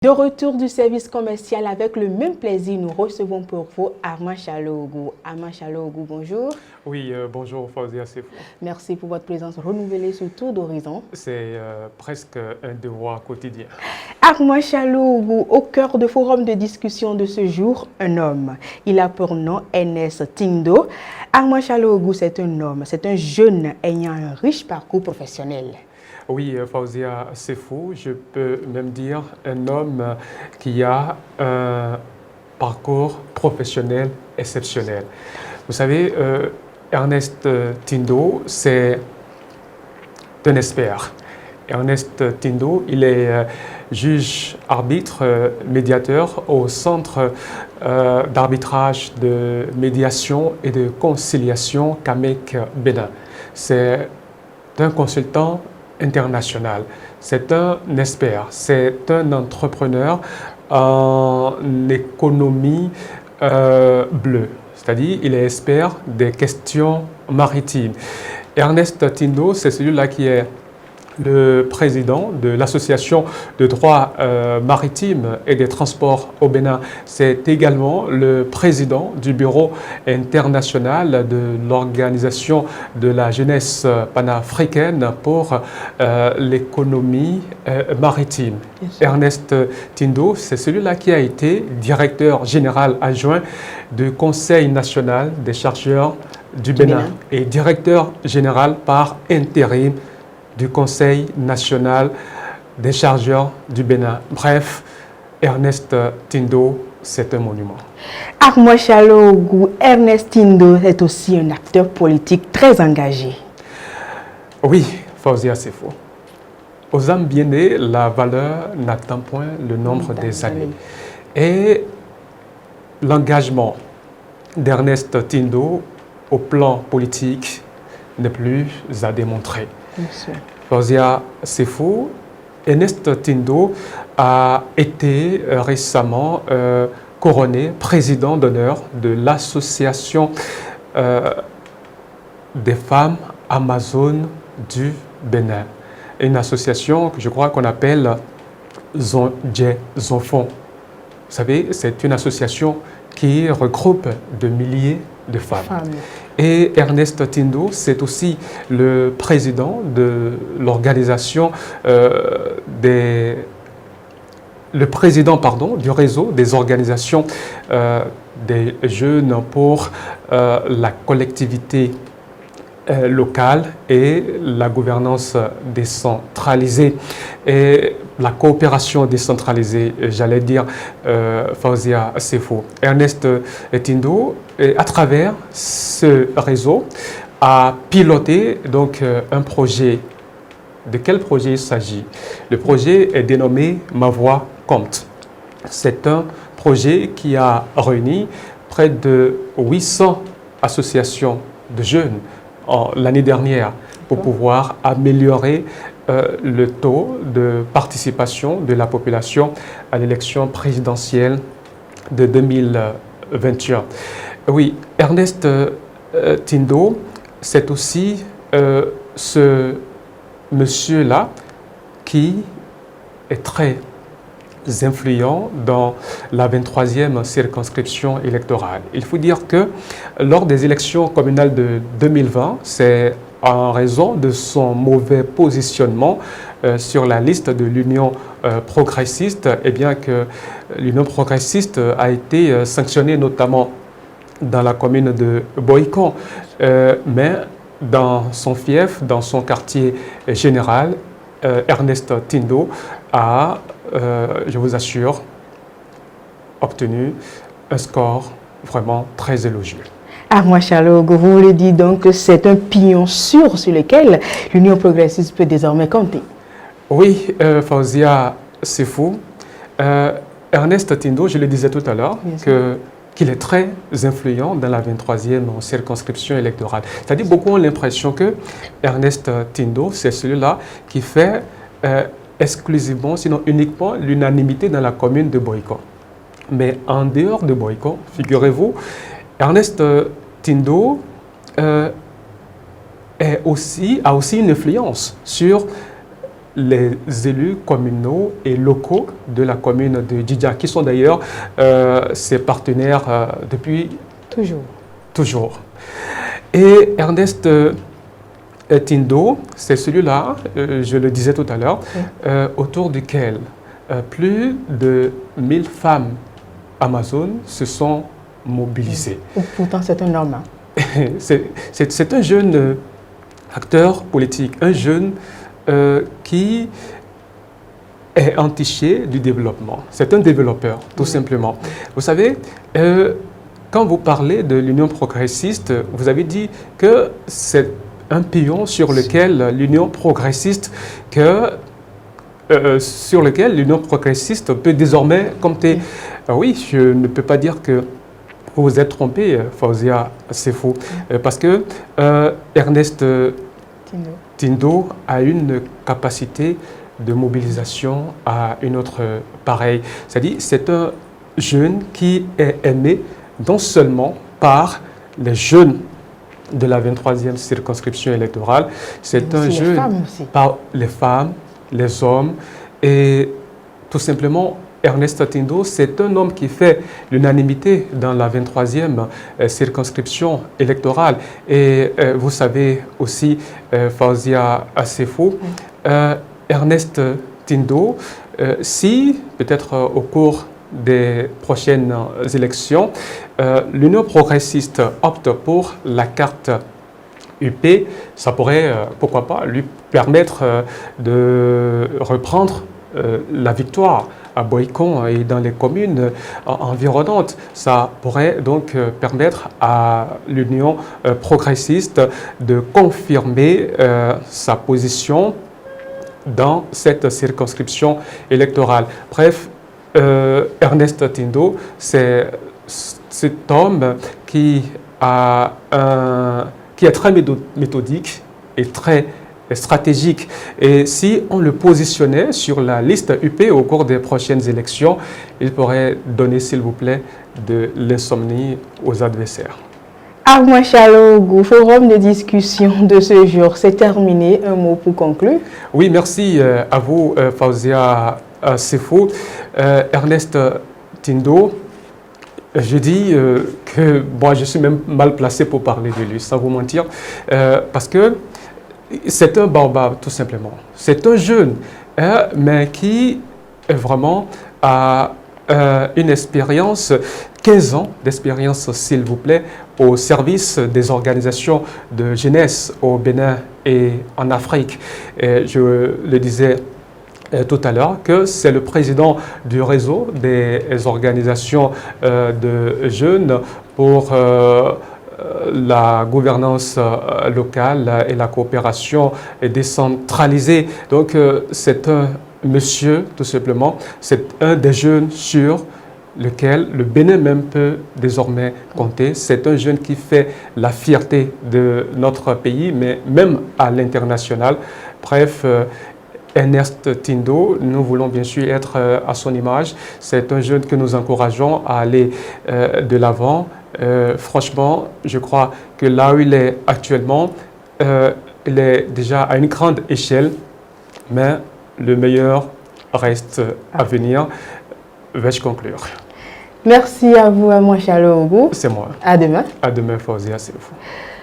De retour du service commercial avec le même plaisir, nous recevons pour vous Armand Chalougou. Armand Chalougou, bonjour. Oui, bonjour Fauzia Sefou. Merci pour votre présence renouvelée sur Tour d'Horizon. C'est presque un devoir quotidien. Armand Chalougou, au cœur du forum de discussion de ce jour, un homme. Il a pour nom Ernest Tindo. Armand Chalougou, c'est un homme, c'est un jeune ayant un riche parcours professionnel. Oui, Fauzia Sefou, je peux même dire un homme qui a un parcours professionnel exceptionnel. Vous savez, Ernest Tindo, c'est un expert. Ernest Tindo, il est juge, arbitre, médiateur au Centre d'arbitrage de médiation et de conciliation CAMEC Bénin. C'est un consultant international. C'est un expert, c'est un entrepreneur en économie bleue, c'est-à-dire il est expert des questions maritimes. Ernest Tindo, c'est celui-là qui est le président de l'Association de droit maritime et des transports au Bénin. C'est également le président du bureau international de l'Organisation de la jeunesse panafricaine pour l'économie maritime. Ernest Tindo, c'est celui-là qui a été directeur général adjoint du Conseil national des chargeurs du Bénin et directeur général par intérim du Conseil national des chargeurs du Bénin. Bref, Ernest Tindo, c'est un monument. Armand Chalougou, Ernest Tindo est aussi un acteur politique très engagé. Oui, Fauzia Sefou. Aux âmes bien nées, la valeur n'atteint point le nombre des années. Et l'engagement d'Ernest Tindo au plan politique n'est plus à démontrer. Fauzia Sefou, Ernest Tindo a été récemment couronné président d'honneur de l'association des femmes amazones du Bénin. Une association que je crois qu'on appelle Zonje Zonfon. Vous savez, c'est une association qui regroupe de milliers de femmes. Et Ernest Tindo, c'est aussi le président de l'organisation du réseau des organisations des jeunes pour la collectivité locale et la gouvernance décentralisée et la coopération décentralisée, j'allais dire, Fauzia Sefou. Ernest Tindo, à travers ce réseau, a piloté donc un projet. De quel projet il s'agit? Le projet est dénommé Ma Voix compte. C'est un projet qui a réuni près de 800 associations de jeunes l'année dernière pour pouvoir améliorer le taux de participation de la population à l'élection présidentielle de 2021. Oui, Ernest Tindo, c'est aussi ce monsieur-là qui est très influent dans la 23e circonscription électorale. Il faut dire que lors des élections communales de 2020, c'est en raison de son mauvais positionnement sur la liste de l'Union progressiste, et bien que l'Union progressiste a été sanctionnée notamment dans la commune de Boïcon, mais dans son fief, dans son quartier général, Ernest Tindo a, je vous assure, obtenu un score vraiment très élogieux. Armand Chalougou, vous le dites donc que c'est un pignon sûr sur lequel l'Union progressiste peut désormais compter. Oui, Fauzia Sefou. Ernest Tindo, je le disais tout à l'heure, qu'il est très influent dans la 23e circonscription électorale. C'est-à-dire beaucoup ont l'impression que Ernest Tindo, c'est celui-là qui fait exclusivement, sinon uniquement, l'unanimité dans la commune de Boïcon. Mais en dehors de Boïcon, figurez-vous, Ernest Tindo a aussi une influence sur les élus communaux et locaux de la commune de Djidja, qui sont d'ailleurs ses partenaires depuis toujours. Et Ernest Tindo, c'est celui-là, je le disais tout à l'heure, autour duquel plus de 1000 femmes amazones se sont mobilisées. Pourtant, c'est un homme. C'est un jeune acteur politique, un jeune qui est entiché du développement. C'est un développeur, tout simplement. Vous savez, quand vous parlez de l'Union progressiste, vous avez dit que c'est un pion sur lequel l'Union progressiste peut désormais compter. Oui, je ne peux pas dire que vous vous êtes trompé, Fauzia, c'est faux. Parce que Ernest Tindo a une capacité de mobilisation à une autre pareille. C'est-à-dire, c'est un jeune qui est aimé non seulement par les jeunes de la 23e circonscription électorale, c'est un jeune par les femmes, les hommes, et tout simplement, Ernest Tindo, c'est un homme qui fait l'unanimité dans la 23e circonscription électorale. Et vous savez aussi, Fauzia Assefou, Ernest Tindo, si peut-être au cours des prochaines élections, l'Union progressiste opte pour la carte UP, ça pourrait, pourquoi pas, lui permettre de reprendre la victoire à Boïcon et dans les communes environnantes. Ça pourrait donc permettre à l'Union progressiste de confirmer sa position dans cette circonscription électorale. Bref, Ernest Tindo, c'est cet homme qui est très méthodique et très stratégique. Et si on le positionnait sur la liste UP au cours des prochaines élections, il pourrait donner, s'il vous plaît, de l'insomnie aux adversaires. Armand Chalougou, forum de discussion de ce jour, c'est terminé. Un mot pour conclure? Oui, merci à vous, Fauzia Assefou. Ernest Tindo, je dis que bon, je suis même mal placé pour parler de lui, sans vous mentir, parce que c'est un baobab, tout simplement. C'est un jeune, mais qui est vraiment a une expérience, 15 ans d'expérience, s'il vous plaît, au service des organisations de jeunesse au Bénin et en Afrique. Et je le disais tout à l'heure que c'est le président du réseau des organisations de jeunes pour la gouvernance locale et la coopération décentralisée. Donc c'est un monsieur, tout simplement, c'est un des jeunes sur lequel le Bénin même peut désormais compter. C'est un jeune qui fait la fierté de notre pays, mais même à l'international. Bref, Ernest Tindo, nous voulons bien sûr être à son image. C'est un jeune que nous encourageons à aller de l'avant. Franchement, je crois que là où il est actuellement, il est déjà à une grande échelle, mais le meilleur reste à venir. Vais-je conclure? Merci à vous, Armand Chalougou. C'est moi. À demain. À demain, Fauzia, c'est vous.